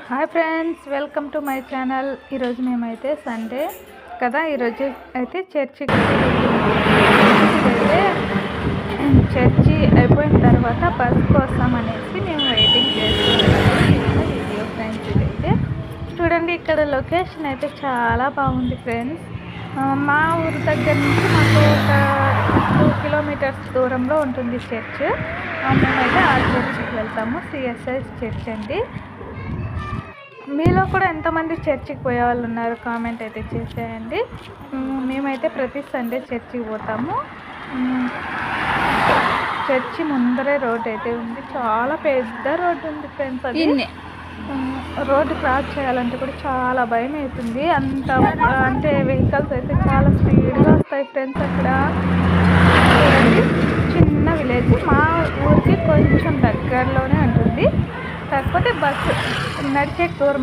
Hi friends, welcome to my channel. ఈరోజు మేమైతే Sunday కదా, ఈరోజు అయితే చర్చికి అయితే చర్చి అయిపోయిన తర్వాత బస్ కోసం అనేసి మేము వెయిటింగ్ చేస్తున్నాము. వీడియో ఫ్రెండ్స్, ఇదైతే చూడండి, ఇక్కడ లొకేషన్ అయితే చాలా బాగుంది ఫ్రెండ్స్. మా ఊరు దగ్గర నుంచి మాకు ఒక 2 కిలోమీటర్స్ దూరంలో ఉంటుంది చర్చ్. మేమైతే ఆ చర్చికి వెళ్తాము. సిఎస్ఐ చర్చ్ అండి. మీలో కూడా ఎంతమంది చర్చికి పోయే వాళ్ళు ఉన్నారు కామెంట్ అయితే చేసేయండి. మేమైతే ప్రతి సండే చర్చికి పోతాము. చర్చి ముందరే రోడ్ అయితే ఉంది, చాలా పెద్ద రోడ్డు ఉంది ఫ్రెండ్స్. అది రోడ్డు క్రాస్ చేయాలంటే కూడా చాలా భయం అవుతుంది. అంటే వెహికల్స్ అయితే చాలా స్పీడ్గా వస్తాయి ఫ్రెండ్స్. అక్కడ చిన్న విలేజ్, మా ఊరికి కొంచెం దగ్గరలోనే ఉంటుంది. కాకపోతే బస్సు నడిచే దూరం